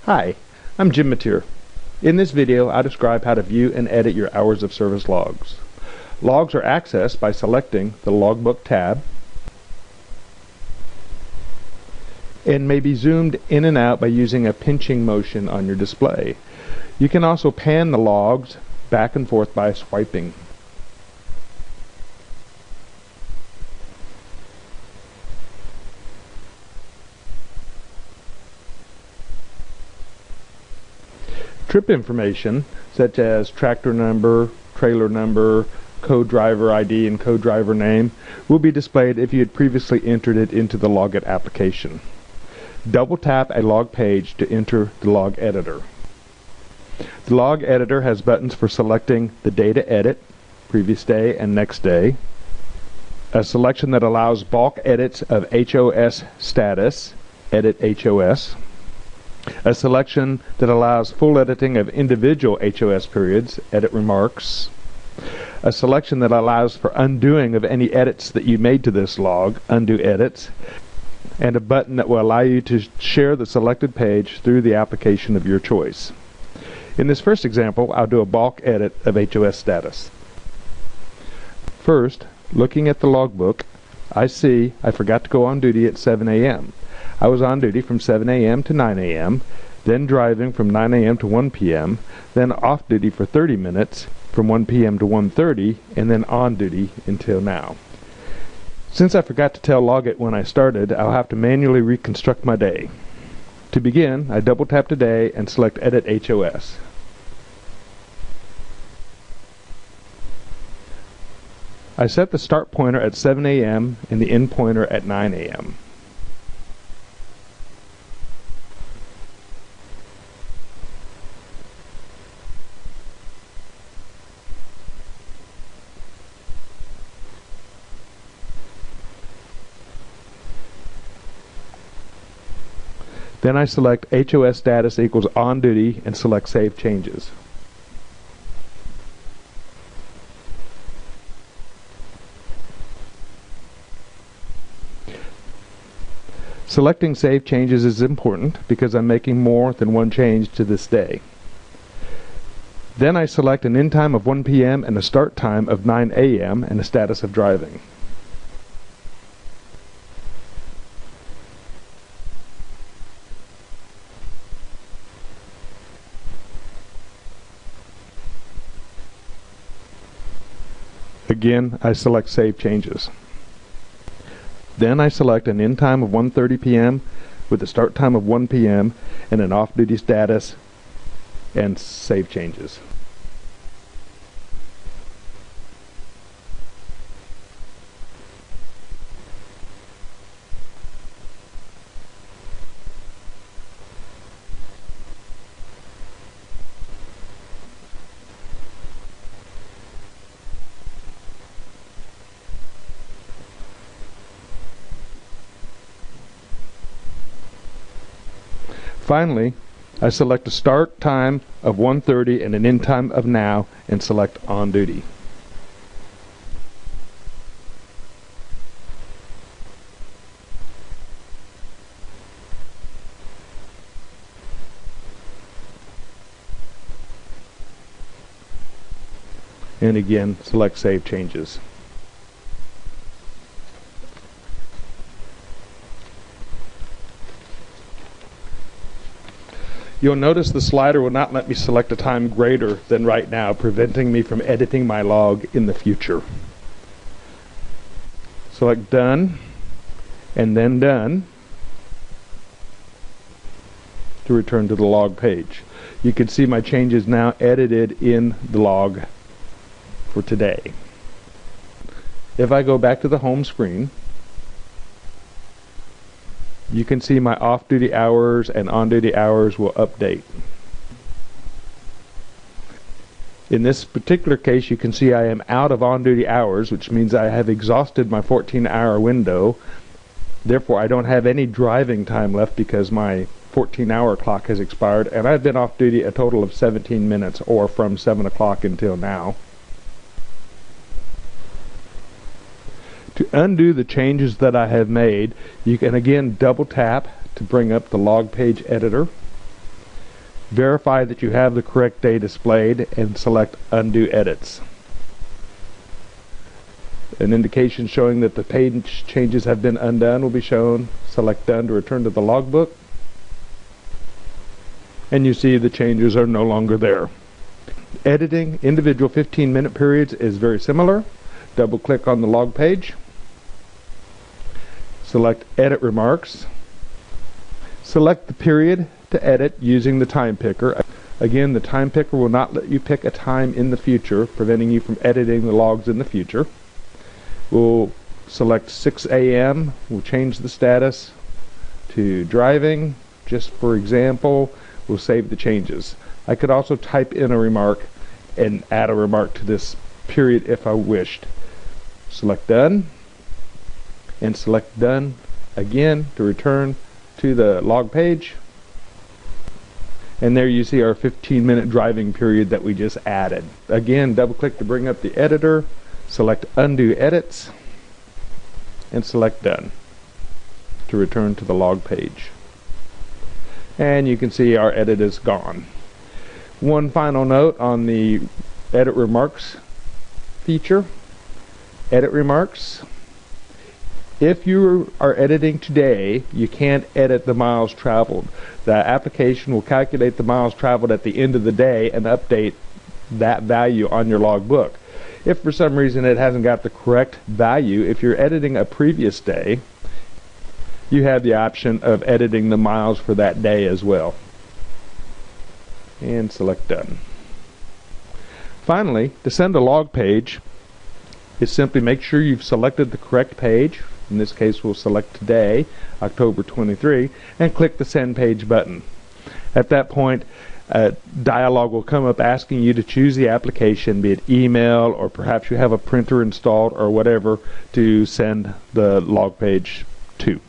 Hi, I'm Jim Mateer. In this video, I'll describe how to view and edit your hours of service logs. Logs are accessed by selecting the Logbook tab and may be zoomed in and out by using a pinching motion on your display. You can also pan the logs back and forth by swiping. Trip information, such as tractor number, trailer number, co-driver ID, and co-driver name, will be displayed if you had previously entered it into the LogIT application. Double tap a log page to enter the log editor. The log editor has buttons for selecting the day to edit, previous day and next day, a selection that allows bulk edits of HOS status, edit HOS, a selection that allows full editing of individual HOS periods, edit remarks, a selection that allows for undoing of any edits that you made to this log, undo edits, and a button that will allow you to share the selected page through the application of your choice. In this first example, I'll do a bulk edit of HOS status. First, looking at the logbook, I see I forgot to go on duty at 7 a.m. I was on duty from 7 a.m. to 9 a.m., then driving from 9 a.m. to 1 p.m., then off duty for 30 minutes from 1 p.m. to 1:30, and then on duty until now. Since I forgot to tell LogIT when I started, I'll have to manually reconstruct my day. To begin, I double tap Today and select Edit HOS. I set the start pointer at 7 a.m. and the end pointer at 9 a.m. Then I select HOS status equals on duty and select Save Changes. Selecting Save Changes is important because I'm making more than one change to this day. Then I select an end time of 1 p.m. and a start time of 9 a.m. and a status of driving. Again, I select Save Changes. Then I select an end time of 1:30 p.m. with a start time of 1 p.m. and an off-duty status and Save Changes. Finally, I select a start time of 1:30 and an end time of now and select On Duty. And again, select Save Changes. You'll notice the slider will not let me select a time greater than right now, preventing me from editing my log in the future. Select Done, and then Done to return to the log page. You can see my changes now edited in the log for today. If I go back to the home screen, you can see my off-duty hours and on-duty hours will update. In this particular case, you can see I am out of on-duty hours, which means I have exhausted my 14-hour window. Therefore, I don't have any driving time left because my 14-hour clock has expired, and I've been off duty a total of 17 minutes, or from 7 o'clock until now. To undo the changes that I have made, you can again double tap to bring up the log page editor. Verify that you have the correct day displayed and select Undo Edits. An indication showing that the page changes have been undone will be shown. Select Done to return to the logbook. And you see the changes are no longer there. Editing individual 15-minute periods is very similar. Double-click on the log page. Select Edit Remarks. Select the period to edit using the time picker. Again, the time picker will not let you pick a time in the future, preventing you from editing the logs in the future. We'll select 6 a.m. We'll change the status to driving. Just for example, we'll save the changes. I could also type in a remark and add a remark to this period if I wished. Select Done, and select Done again to return to the log page. And there you see our 15-minute driving period that we just added. Again, double-click to bring up the editor. Select Undo Edits and select Done to return to the log page. And you can see our edit is gone. One final note on the Edit Remarks feature. Edit Remarks. If you are editing today, you can't edit the miles traveled. The application will calculate the miles traveled at the end of the day and update that value on your logbook. If for some reason it hasn't got the correct value, if you're editing a previous day, you have the option of editing the miles for that day as well. And select Done. Finally, to send a log page, is simply make sure you've selected the correct page. In this case, we'll select today, October 23, and click the Send Page button. At that point, a dialog will come up asking you to choose the application, be it email, or perhaps you have a printer installed or whatever to send the log page to.